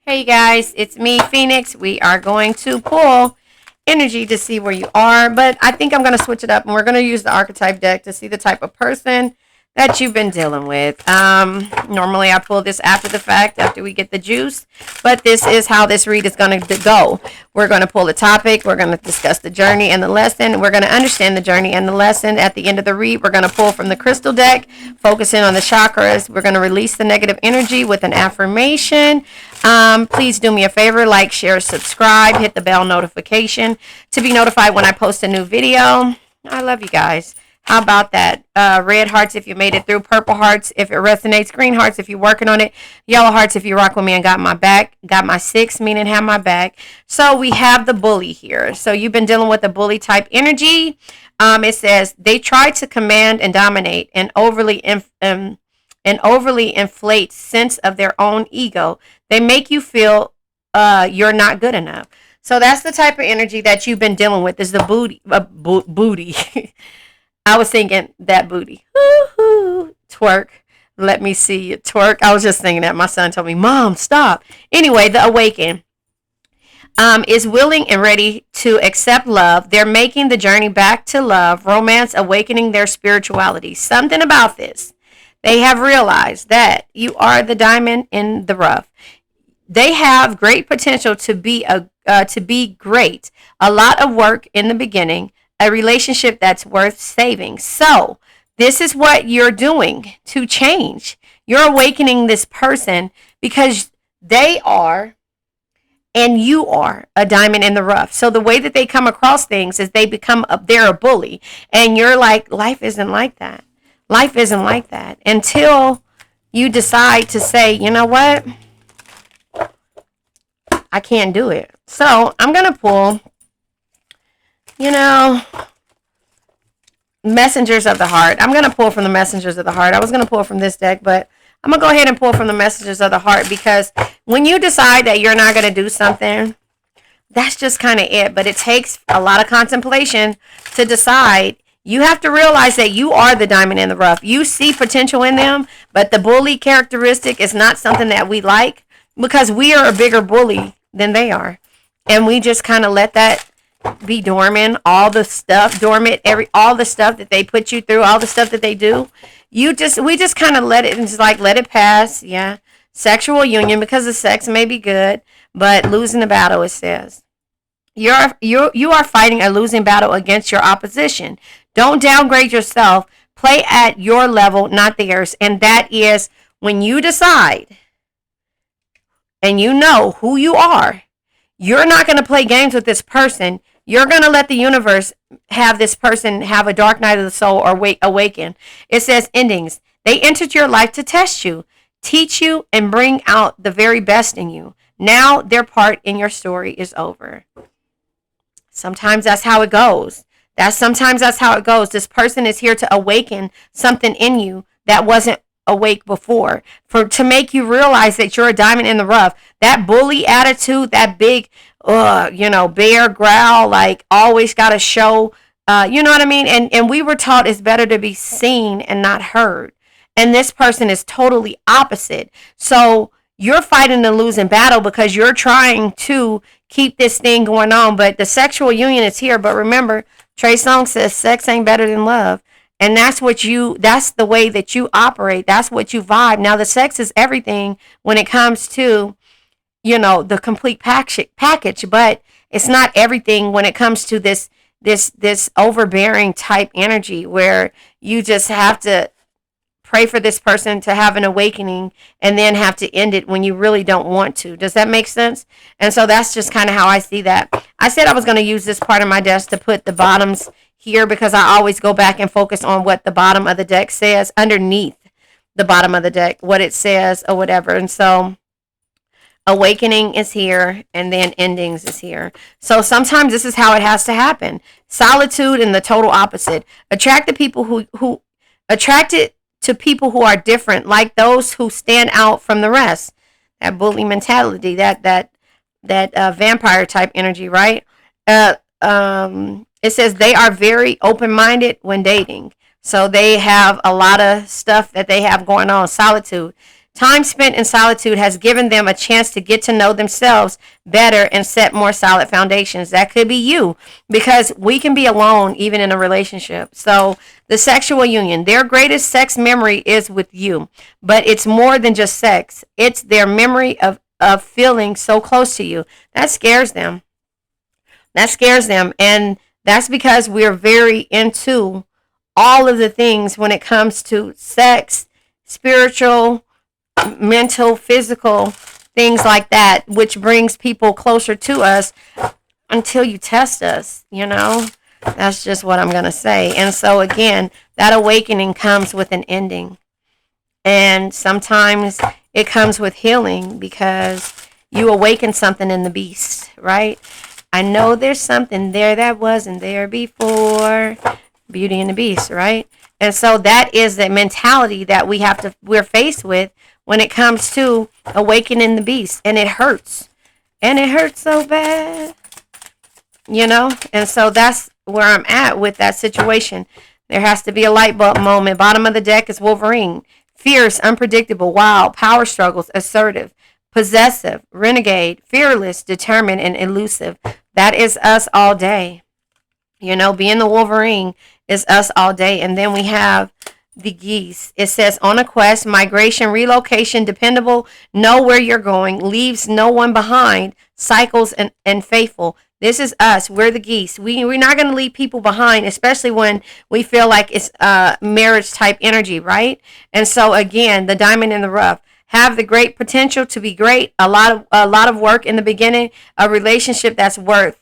Hey guys, it's me, Phoenix. We are going to pull energy to see where you are, but I think I'm going to switch it up and we're going to use the archetype deck to see the type of person that you've been dealing with. Normally I pull this after the fact, after we get the juice, but this is how this read is going to go. We're going to pull the topic, we're going to discuss the journey and the lesson, we're going to understand the journey and the lesson. At the end of the read, we're going to pull from the crystal deck, focusing on the chakras. We're going to release the negative energy with an affirmation. Please do me a favor, like, share, subscribe, hit the bell notification to be notified when I post a new video. I love you guys. How about that? Red hearts if you made it through, purple hearts if it resonates, green hearts if you're working on it, yellow hearts if you rock with me and got my back, got my six, meaning have my back. So we have the bully here. So you've been dealing with a bully type energy. It says they try to command and dominate and overly inflate sense of their own ego. They make you feel you're not good enough. So that's the type of energy that you've been dealing with, is the booty. I was thinking that booty. Woo-hoo. Twerk. Let me see you twerk. I was just thinking that. My son told me, Mom, stop. Anyway, the awaken is willing and ready to accept love. They're making the journey back to love, romance, awakening their spirituality. Something about this. They have realized that you are the diamond in the rough. They have great potential to be great. A lot of work in the beginning. A relationship that's worth saving. So this is what you're doing to change. You're awakening this person because they are and you are a diamond in the rough. So the way that they come across things is they're a bully. And you're like, life isn't like that. Life isn't like that until you decide to say, you know what? I can't do it. So I'm going to pull, messengers of the heart. I'm going to pull from the messengers of the heart. I was going to pull from this deck, but I'm going to go ahead and pull from the messengers of the heart, because when you decide that you're not going to do something, that's just kind of it. But it takes a lot of contemplation to decide. You have to realize that you are the diamond in the rough. You see potential in them, but the bully characteristic is not something that we like, because we are a bigger bully than they are. And we just kind of let that be dormant, all the stuff all the stuff that they put you through, all the stuff that they do. We just kind of let it, and just like let it pass. Yeah. Sexual union, because the sex may be good, but losing the battle, it says. You are fighting a losing battle against your opposition. Don't downgrade yourself. Play at your level, not theirs. And that is when you decide and you know who you are. You're not going to play games with this person. You're going to let the universe have this person have a dark night of the soul or awaken. It says endings. They entered your life to test you, teach you, and bring out the very best in you. Now their part in your story is over. Sometimes that's how it goes. Sometimes that's how it goes. This person is here to awaken something in you that wasn't awake before, to make you realize that you're a diamond in the rough. That bully attitude, that big bear growl, like always got to show, you know what I mean? And we were taught it's better to be seen and not heard. And this person is totally opposite. So you're fighting a losing battle because you're trying to keep this thing going on. But the sexual union is here. But remember, Trey Songz says sex ain't better than love. And that's the way that you operate. That's what you vibe. Now, the sex is everything when it comes to, the complete package, but it's not everything when it comes to this overbearing type energy where you just have to pray for this person to have an awakening and then have to end it when you really don't want to. Does that make sense? And so that's just kind of how I see that. I said I was going to use this part of my desk to put the bottoms here, because I always go back and focus on what the bottom of the deck says underneath the bottom of the deck, what it says or whatever. And so awakening is here, and then endings is here. So sometimes this is how it has to happen. Solitude and the total opposite. Attracted to people who are different, like those who stand out from the rest. That bully mentality, that vampire type energy, right? It says they are very open-minded when dating. So they have a lot of stuff that they have going on. Solitude. Time spent in solitude has given them a chance to get to know themselves better and set more solid foundations. That could be you, because we can be alone even in a relationship. So the sexual union, their greatest sex memory is with you, but it's more than just sex. It's their memory of feeling so close to you. That scares them. That scares them. And that's because we're very into all of the things when it comes to sex, spiritual, mental, physical, things like that, which brings people closer to us until you test us, you know? That's just what I'm going to say. And so, again, that awakening comes with an ending. And sometimes it comes with healing because you awaken something in the beast, right? I know there's something there that wasn't there before. Beauty and the Beast, right? And so that is the mentality that we're faced with when it comes to awakening the beast. And it hurts. And it hurts so bad. You know? And so that's where I'm at with that situation. There has to be a light bulb moment. Bottom of the deck is Wolverine. Fierce, unpredictable, wild, power struggles, assertive, possessive, renegade, fearless, determined, and elusive. That is us all day. You know, being the Wolverine is us all day. And then we have the geese. It says, on a quest, migration, relocation, dependable, know where you're going, leaves no one behind, cycles and faithful. This is us. We're the geese. We're not going to leave people behind, especially when we feel like it's marriage type energy, right? And so, again, the diamond in the rough. Have the great potential to be great. A lot of work in the beginning. A relationship that's worth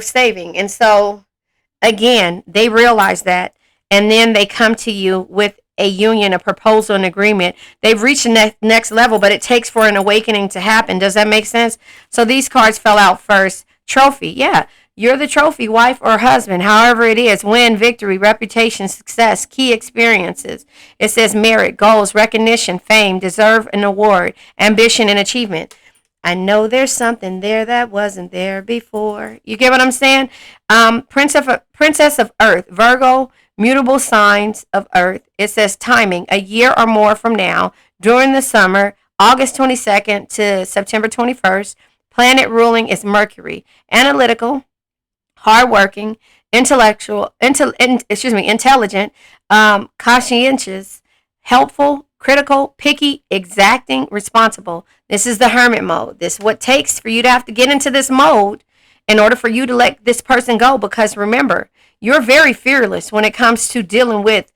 saving. And so, again, they realize that, and then they come to you with a union, a proposal, an agreement. They've reached the next level, but it takes for an awakening to happen. Does that make sense? So these cards fell out first. Trophy, yeah. You're the trophy, wife or husband, however it is. Win, victory, reputation, success, key experiences. It says merit, goals, recognition, fame, deserve an award, ambition, and achievement. I know there's something there that wasn't there before. You get what I'm saying? Princess of Earth, Virgo, mutable signs of Earth. It says timing, a year or more from now, during the summer, August 22nd to September 21st. Planet ruling is Mercury. Analytical, hardworking, intelligent, conscientious, helpful, critical, picky, exacting, responsible. This is the hermit mode. This is what it takes for you to have to get into this mode in order for you to let this person go. Because remember, you're very fearless when it comes to dealing with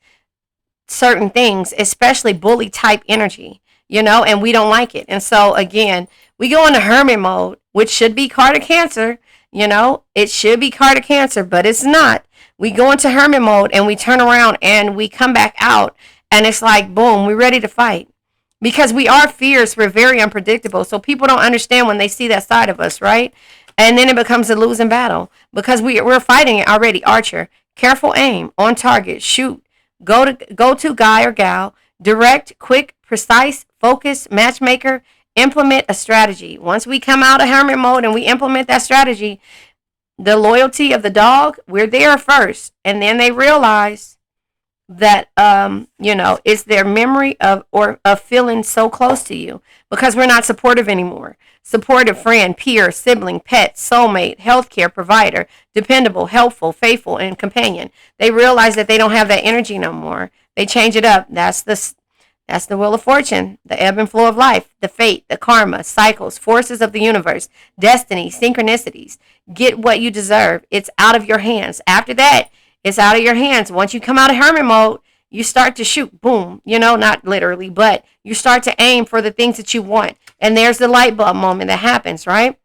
certain things, especially bully type energy, you know, and we don't like it. And so, again, we go into hermit mode, which should be card of Cancer. You know, it should be card of Cancer, but it's not. We go into hermit mode and we turn around and we come back out. And it's like, boom, we're ready to fight. Because we are fierce. We're very unpredictable. So people don't understand when they see that side of us, right? And then it becomes a losing battle. Because we're fighting it already. Archer, careful aim, on target, shoot, go to guy or gal, direct, quick, precise, focus, matchmaker, implement a strategy. Once we come out of hermit mode and we implement that strategy, the loyalty of the dog, we're there first. And then they realize that it's their memory of feeling so close to you, because we're not supportive anymore. Supportive friend, peer, sibling, pet, soulmate, healthcare provider, dependable, helpful, faithful, and companion. They realize that they don't have that energy no more. They change it up. That's the wheel of fortune, the ebb and flow of life, the fate, the karma, cycles, forces of the universe, destiny, synchronicities. Get what you deserve. It's out of your hands. After that, it's out of your hands. Once you come out of hermit mode, you start to shoot. Boom. You know, not literally, but you start to aim for the things that you want. And there's the light bulb moment that happens, right?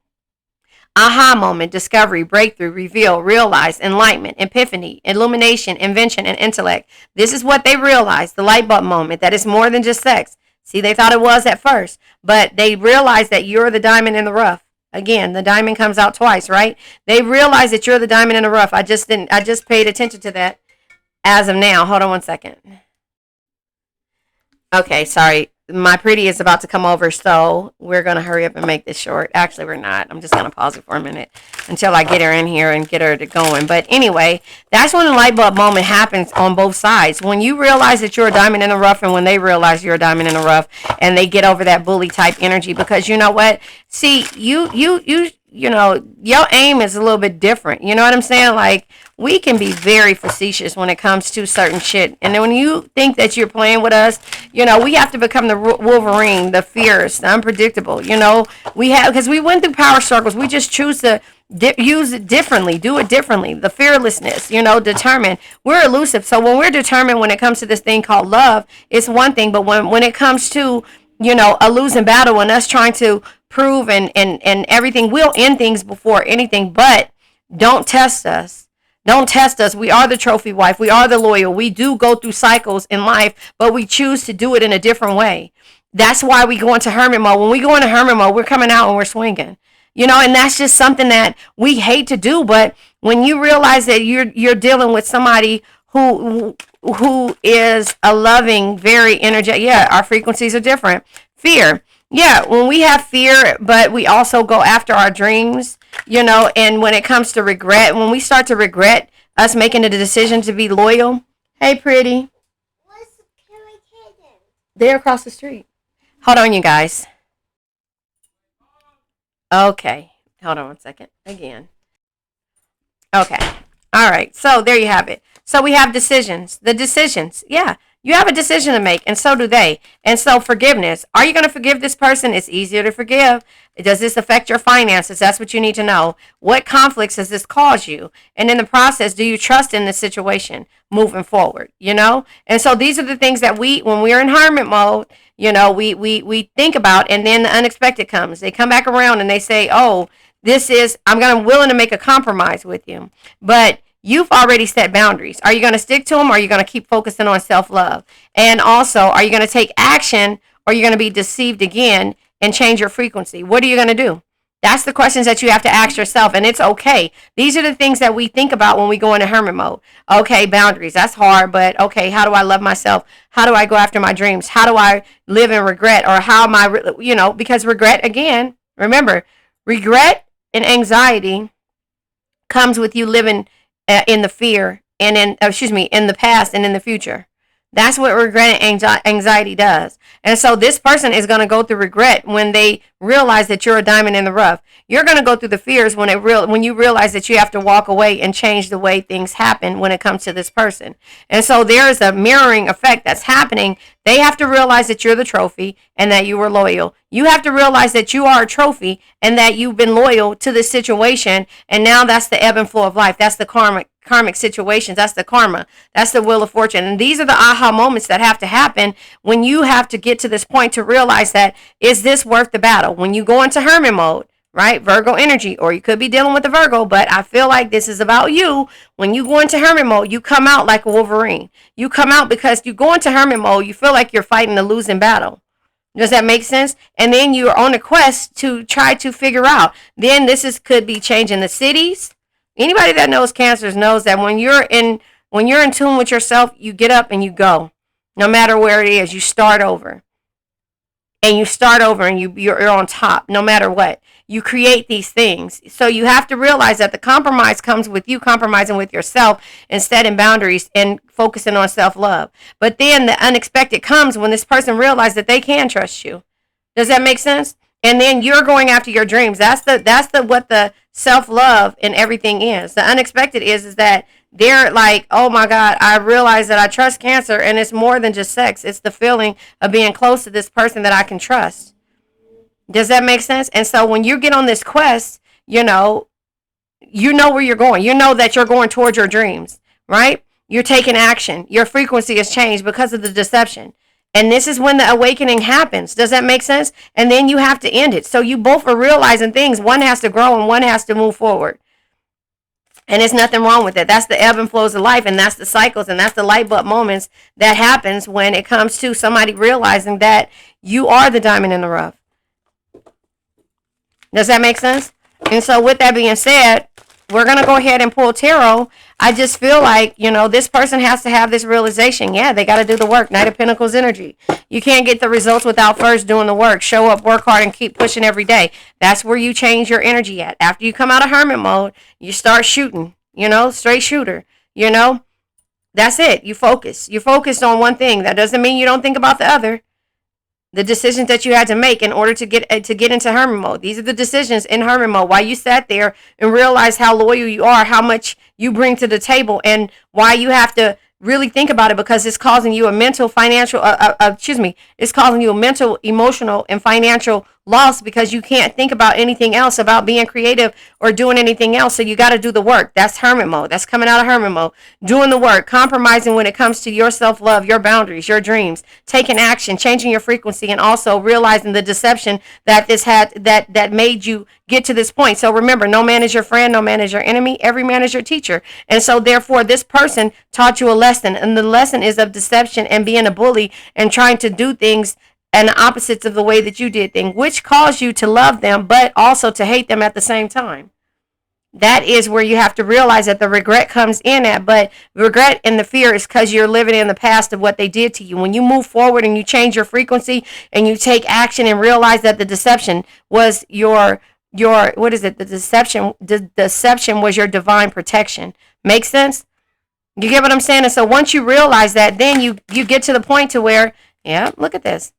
Aha moment, discovery, breakthrough, reveal, realize, enlightenment, epiphany, illumination, invention, and intellect. This is what they realize, the light bulb moment, that it's more than just sex. See, they thought it was at first, but they realize that you're the diamond in the rough. Again, the diamond comes out twice, right? They realize that you're the diamond in the rough. I just paid attention to that as of now. Hold on one second. Okay, sorry. my pretty is about to come over, so we're going to hurry up and make this short. Actually, we're not. I'm just going to pause it for a minute until I get her in here and get her to going. But anyway, that's when the light bulb moment happens on both sides. When you realize that you're a diamond in the rough, and when they realize you're a diamond in the rough, and they get over that bully type energy. Because you know what? See, you know, your aim is a little bit different. You know what I'm saying? Like, we can be very facetious when it comes to certain shit. And then when you think that you're playing with us, you know, we have to become the Wolverine, the fierce, the unpredictable. You know, we have, because we went through power struggles. We just choose to use it differently, do it differently. The fearlessness, you know, determined. We're elusive. So when we're determined when it comes to this thing called love, it's one thing. But when it comes to, you know, a losing battle and us trying to prove and everything, we'll end things before anything. But don't test us. Don't test us. We are the trophy wife. We are the loyal. We do go through cycles in life, but we choose to do it in a different way. That's why we go into hermit mode. When we go into hermit mode, we're coming out and we're swinging. You know, and that's just something that we hate to do. But when you realize that you're dealing with somebody who is a loving, very energetic, yeah, our frequencies are different. Fear. Yeah, when we have fear, but we also go after our dreams, you know, and when it comes to regret, when we start to regret us making the decision to be loyal. Hey, pretty. Where's the kitten? They're across the street. Hold on, you guys. Okay. Hold on 1 second. Again. Okay. All right. So there you have it. So we have decisions. The decisions. Yeah. You have a decision to make, and so do they. And so forgiveness. Are you going to forgive this person? It's easier to forgive. Does this affect your finances? That's what you need to know. What conflicts does this cause you? And in the process, do you trust in this situation moving forward? You know? And so these are the things that when we're in hermit mode, you know, we think about, and then the unexpected comes. They come back around and they say, oh, I'm willing to make a compromise with you. But you've already set boundaries. Are you going to stick to them, or are you going to keep focusing on self-love? And also, are you going to take action, or are you going to be deceived again and change your frequency? What are you going to do? That's the questions that you have to ask yourself, and it's okay. These are the things that we think about when we go into hermit mode. Okay, boundaries. That's hard, but okay, how do I love myself? How do I go after my dreams? How do I live in regret? Or how am I, you know, because regret, again, remember, regret and anxiety comes with you living in the fear and in the past and in the future. That's what regret and anxiety does. And so this person is going to go through regret when they realize that you're a diamond in the rough. You're going to go through the fears when you realize that you have to walk away and change the way things happen when it comes to this person. And so there is a mirroring effect that's happening. They have to realize that you're the trophy and that you were loyal. You have to realize that you are a trophy and that you've been loyal to this situation. And now that's the ebb and flow of life. That's the karmic situations. That's the karma. That's the wheel of fortune. And these are the aha moments that have to happen when you have to get to this point to realize that, is this worth the battle? When you go into hermit mode, right? Virgo energy, or you could be dealing with a Virgo, but I feel like this is about you. When you go into hermit mode, you come out like a Wolverine. You come out because you go into hermit mode, you feel like you're fighting a losing battle. Does that make sense? And then you're on a quest to try to figure out. Then could be changing the cities. Anybody that knows cancers knows that when you're in tune with yourself, you get up and you go. No matter where it is, you start over. And you're on top no matter what. You create these things. So you have to realize that the compromise comes with you compromising with yourself and setting boundaries and focusing on self-love. But then the unexpected comes when this person realizes that they can trust you. Does that make sense? And then you're going after your dreams. That's what the self-love and everything is. The unexpected is that they're like, oh my God, I realize that I trust Cancer, and it's more than just sex. It's the feeling of being close to this person that I can trust. Does that make sense? And so when you get on this quest, you know where you're going. You know that you're going towards your dreams, right? You're taking action. Your frequency has changed because of the deception. And this is when the awakening happens. Does that make sense? And then you have to end it. So you both are realizing things. One has to grow and one has to move forward. And there's nothing wrong with it. That's the ebb and flows of life, and that's the cycles, and that's the light bulb moments that happens when it comes to somebody realizing that you are the diamond in the rough. Does that make sense? And so with that being said, we're going to go ahead and pull tarot. I just feel like, this person has to have this realization. Yeah, they got to do the work. Knight of Pentacles energy. You can't get the results without first doing the work. Show up, work hard, and keep pushing every day. That's where you change your energy at. After you come out of hermit mode, you start shooting, straight shooter, That's it. You focus. You focused on one thing. That doesn't mean you don't think about the other. The decisions that you had to make in order to get into hermit mode. These are the decisions in hermit mode. Why you sat there and realized how loyal you are, how much you bring to the table, and why you have to really think about it, because it's causing you a mental, financial, it's causing you a mental, emotional, and financial loss, because you can't think about anything else about being creative or doing anything else. So you got to do the work. That's hermit mode. That's coming out of hermit mode. Doing the work, compromising when it comes to your self-love, your boundaries, your dreams, taking action, changing your frequency, and also realizing the deception that this had that made you get to this point. So remember, no man is your friend, no man is your enemy, every man is your teacher. And so therefore this person taught you a lesson, and the lesson is of deception and being a bully and trying to do things and the opposites of the way that you did things, which caused you to love them but also to hate them at the same time. That is where you have to realize that the regret comes in at. But regret and the fear is because you're living in the past of what they did to you. When you move forward and you change your frequency and you take action and realize that the deception was your what is it? The deception was your divine protection. Make sense? You get what I'm saying? And so once you realize that, then you get to the point to where, yeah, look at this.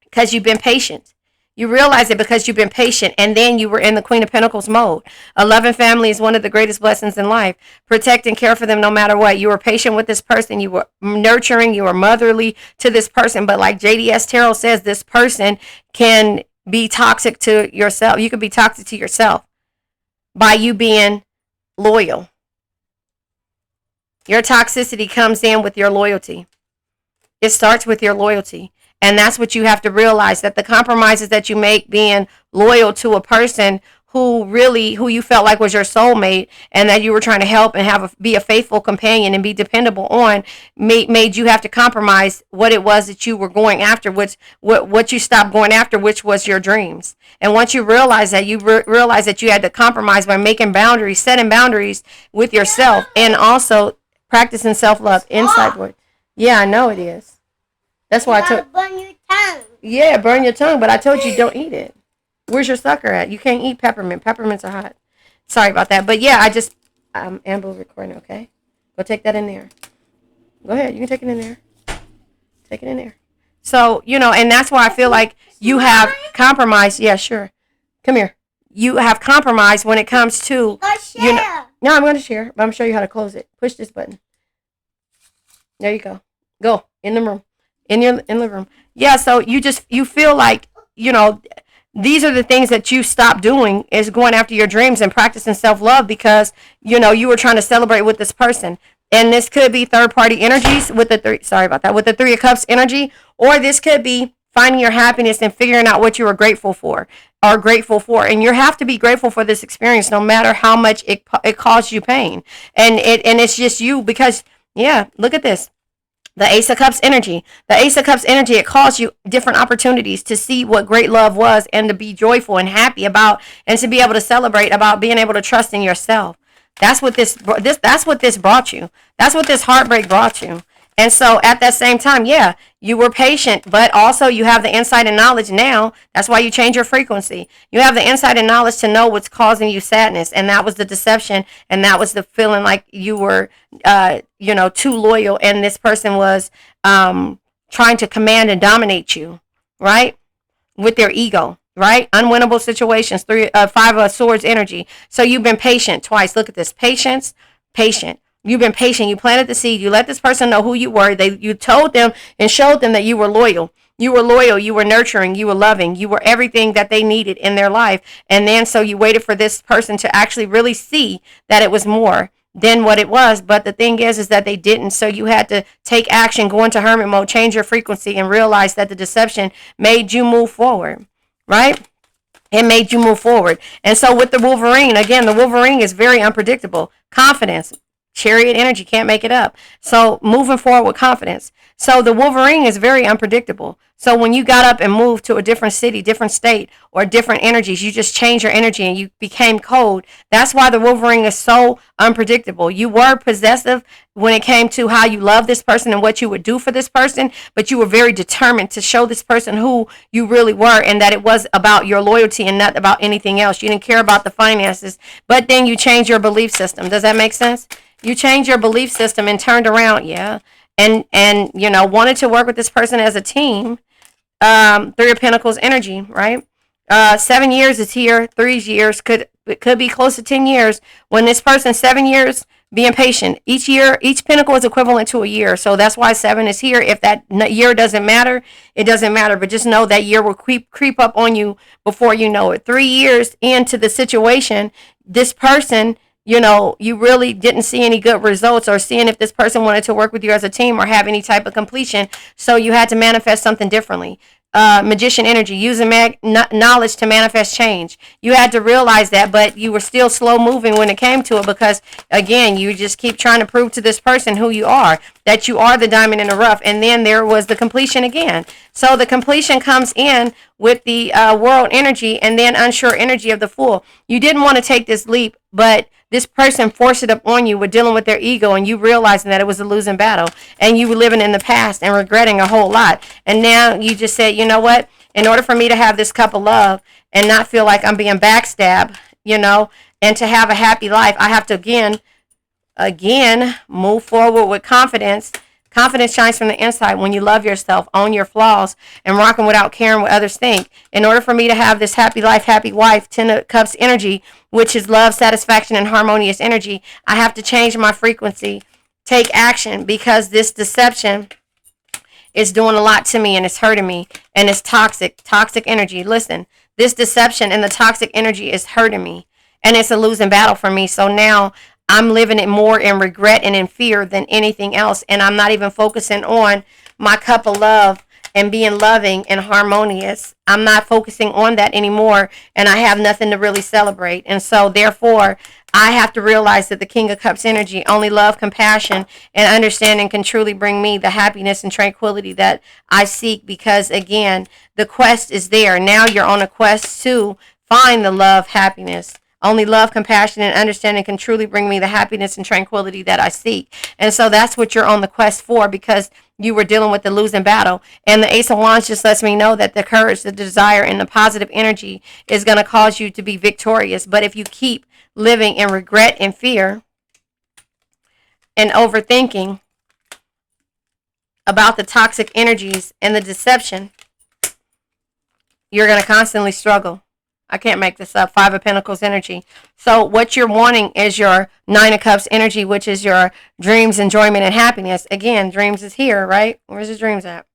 Because you've been patient. You realize it because you've been patient, and then you were in the Queen of Pentacles mode. A loving family is one of the greatest blessings in life. Protect and care for them no matter what. You were patient with this person. You were nurturing. You were motherly to this person. But like JDS Tarot says, this person can be toxic to yourself. You could be toxic to yourself by you being loyal. Your toxicity comes in with your loyalty. It starts with your loyalty. And that's what you have to realize, that the compromises that you make being loyal to a person who you felt like was your soulmate and that you were trying to help and be a faithful companion and be dependable on, made you have to compromise what it was that you were going after, what you stopped going after, which was your dreams. And once you realize that, you realize that you had to compromise by making boundaries, setting boundaries with yourself, and also practicing self-love inside work. Yeah, I know it is. That's why I told burn your tongue. Yeah, burn your tongue, but I told you don't eat it. Where's your sucker at? You can't eat peppermint. Peppermints are hot. Sorry about that. But yeah, I'm Amber recording, okay? Go take that in there. Go ahead. You can take it in there. Take it in there. So, and that's why I feel like you have compromised. Yeah, sure. Come here. You have compromised when it comes to, no, I'm going to share, but I'm going to show you how to close it. Push this button. There you go. Go in the room. In the room. Yeah, so you feel like, these are the things that you stopped doing, is going after your dreams and practicing self-love because, you were trying to celebrate with this person. And this could be third-party energies with the Three of Cups energy, or this could be finding your happiness and figuring out what you were grateful for. And you have to be grateful for this experience no matter how much it caused you pain. And it's just you because, yeah, look at this. The Ace of Cups energy. The Ace of Cups energy, it calls you different opportunities to see what great love was and to be joyful and happy about, and to be able to celebrate about being able to trust in yourself. That's what this brought you. That's what this heartbreak brought you. And so at that same time, yeah, you were patient, but also you have the insight and knowledge now. That's why you change your frequency. You have the insight and knowledge to know what's causing you sadness. And that was the deception. And that was the feeling like you were, too loyal. And this person was trying to command and dominate you, right? With their ego, right? Unwinnable situations. 5 of Swords energy. So you've been patient twice. Look at this. Patience, patient. You've been patient. You planted the seed. You let this person know who you were. You told them and showed them that you were loyal. You were loyal. You were nurturing. You were loving. You were everything that they needed in their life. And then so you waited for this person to actually really see that it was more than what it was. But the thing is that they didn't. So you had to take action, go into hermit mode, change your frequency, and realize that the deception made you move forward, right? It made you move forward. And so with the Wolverine, again, the Wolverine is very unpredictable. Confidence. Chariot energy, can't make it up. So moving forward with confidence. So the Wolverine is very unpredictable. So when you got up and moved to a different city, different state, or different energies, you just changed your energy and you became cold. That's why the Wolverine is so unpredictable. You were possessive when it came to how you love this person and what you would do for this person, but you were very determined to show this person who you really were and that it was about your loyalty and not about anything else. You didn't care about the finances, but then you changed your belief system. Does that make sense? You changed your belief system and turned around, yeah, and you know, wanted to work with this person as a team. Three of Pentacles energy, right? 7 years is here. 3 years could be close to 10 years. When this person, 7 years, being patient. Each year, each pentacle is equivalent to a year. So that's why 7 is here. If that year doesn't matter, it doesn't matter. But just know that year will creep up on you before you know it. 3 years into the situation, this person, you know, you really didn't see any good results or seeing if this person wanted to work with you as a team or have any type of completion. So you had to manifest something differently. Magician energy, using knowledge to manifest change. You had to realize that, but you were still slow moving when it came to it because, again, you just keep trying to prove to this person who you are, that you are the diamond in the rough. And then there was the completion again. So the completion comes in with the world energy and then unsure energy of the Fool. You didn't want to take this leap, but this person forced it up on you with dealing with their ego and you realizing that it was a losing battle and you were living in the past and regretting a whole lot. And now you just said, you know what? In order for me to have this cup of love and not feel like I'm being backstabbed, you know, and to have a happy life, I have to again, move forward with confidence. Confidence shines from the inside when you love yourself, own your flaws, and rocking without caring what others think. In order for me to have this happy life, happy wife, 10 of Cups energy, which is love, satisfaction, and harmonious energy, I have to change my frequency, take action, because this deception is doing a lot to me and it's hurting me, and it's toxic energy. Listen, this deception and the toxic energy is hurting me, and it's a losing battle for me. So now I'm living it more in regret and in fear than anything else. And I'm not even focusing on my cup of love and being loving and harmonious. I'm not focusing on that anymore. And I have nothing to really celebrate. And so therefore, I have to realize that the King of Cups energy, only love, compassion, and understanding can truly bring me the happiness and tranquility that I seek. Because again, the quest is there. Now you're on a quest to find the love, happiness. Only love, compassion, and understanding can truly bring me the happiness and tranquility that I seek. And so that's what you're on the quest for, because you were dealing with the losing battle. And the Ace of Wands just lets me know that the courage, the desire, and the positive energy is going to cause you to be victorious. But if you keep living in regret and fear and overthinking about the toxic energies and the deception, you're going to constantly struggle. I can't make this up. 5 of Pentacles energy. So what you're wanting is your 9 of Cups energy, which is your dreams, enjoyment, and happiness. Again, dreams is here, right? Where's the dreams at?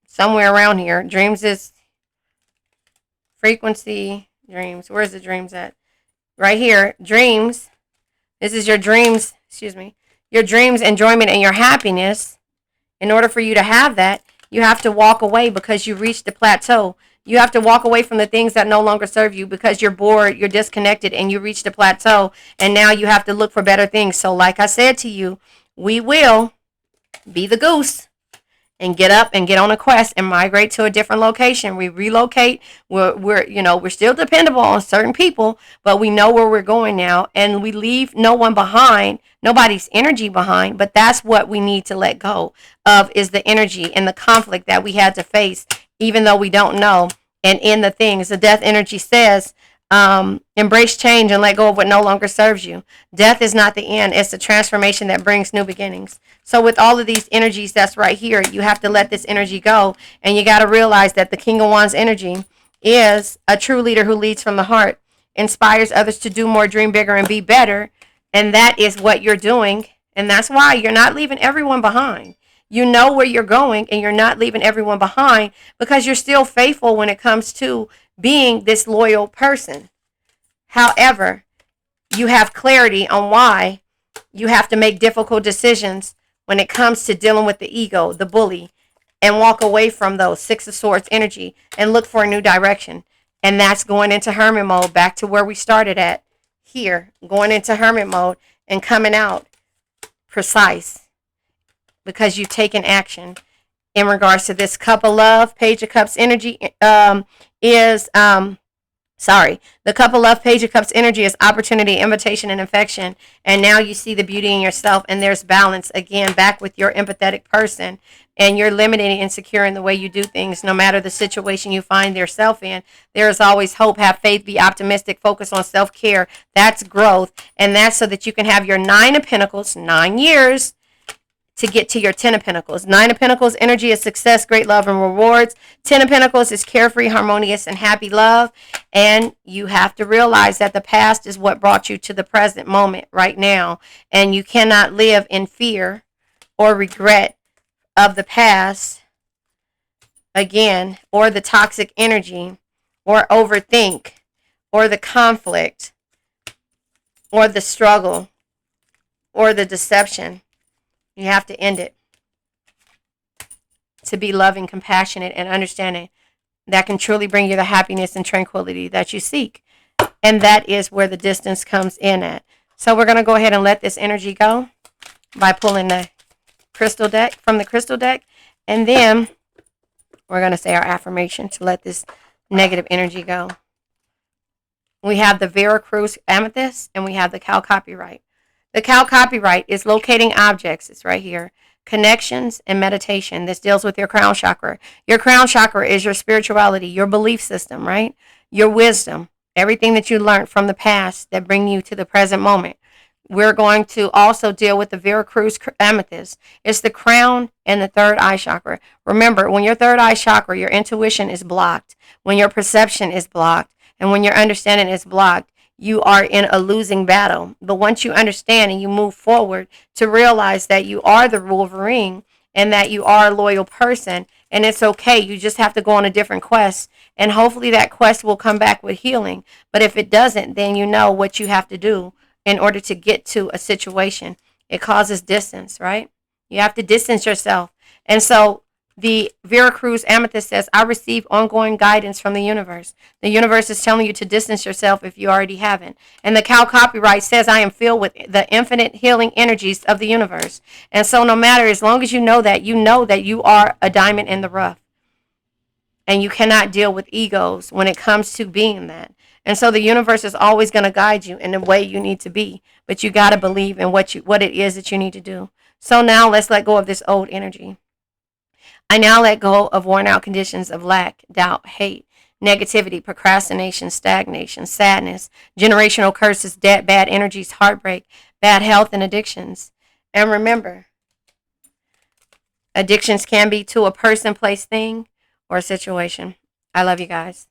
Somewhere around here. Dreams is frequency, dreams. Where's the dreams at? Right here. Dreams. This is your dreams, excuse me. Your dreams, enjoyment, and your happiness. In order for you to have that, you have to walk away because you reached the plateau. You have to walk away from the things that no longer serve you because you're bored, you're disconnected, and you reached a plateau. And now you have to look for better things. So like I said to you, we will be the goose and get up and get on a quest and migrate to a different location. We relocate. We're still dependable on certain people, but we know where we're going now, and we leave no one behind, nobody's energy behind. But that's what we need to let go of, is the energy and the conflict that we had to face, even though we don't know. And in the things, the death energy says, embrace change and let go of what no longer serves you. Death is not the end. It's the transformation that brings new beginnings. So with all of these energies that's right here, you have to let this energy go. And you got to realize that the King of Wands energy is a true leader who leads from the heart, inspires others to do more, dream bigger, and be better. And that is what you're doing. And that's why you're not leaving everyone behind. You know where you're going, and you're not leaving everyone behind because you're still faithful when it comes to being this loyal person. However, you have clarity on why you have to make difficult decisions when it comes to dealing with the ego, the bully, and walk away from those 6 of Swords energy and look for a new direction. And that's going into hermit mode, back to where we started at here, going into hermit mode and coming out precise because you've taken action. In regards to this Cup of Love, Page of Cups energy is the Cup of Love, Page of Cups energy is opportunity, invitation, and affection. And now you see the beauty in yourself, and there's balance again back with your empathetic person. And you're limited and insecure in the way you do things, no matter the situation you find yourself in. There is always hope. Have faith. Be optimistic. Focus on self-care. That's growth, and that's so that you can have your 9 of Pentacles, 9 years, to get to your 10 of Pentacles. 9 of Pentacles energy is success, great love, and rewards. 10 of Pentacles is carefree, harmonious, and happy love. And you have to realize that the past is what brought you to the present moment right now. And you cannot live in fear or regret of the past again, or the toxic energy, or overthink, or the conflict, or the struggle, or the deception. You have to end it to be loving, compassionate, and understanding. That can truly bring you the happiness and tranquility that you seek. And that is where the distance comes in at. So we're going to go ahead and let this energy go by pulling the crystal deck from the crystal deck. And then we're going to say our affirmation to let this negative energy go. We have the Veracruz Amethyst and we have the Cal Copyright. The Cal Copyright is locating objects. It's right here. Connections and meditation. This deals with your crown chakra. Your crown chakra is your spirituality, your belief system, right? Your wisdom, everything that you learned from the past that bring you to the present moment. We're going to also deal with the Veracruz Amethyst. It's the crown and the third eye chakra. Remember, when your third eye chakra, your intuition is blocked, when your perception is blocked, and when your understanding is blocked, you are in a losing battle. But once you understand and you move forward to realize that you are the Wolverine and that you are a loyal person, and it's okay. You just have to go on a different quest, and hopefully that quest will come back with healing. But if it doesn't, then you know what you have to do in order to get to a situation. It causes distance, right? You have to distance yourself. And so the Veracruz Amethyst says, I receive ongoing guidance from the universe. The universe is telling you to distance yourself if you already haven't. And the Cal Copyright says, I am filled with the infinite healing energies of the universe. And so no matter, as long as you know that you are a diamond in the rough. And you cannot deal with egos when it comes to being that. And so the universe is always going to guide you in the way you need to be. But you got to believe in what it is that you need to do. So now let's let go of this old energy. I now let go of worn out conditions of lack, doubt, hate, negativity, procrastination, stagnation, sadness, generational curses, debt, bad energies, heartbreak, bad health, and addictions. And remember, addictions can be to a person, place, thing, or a situation. I love you guys.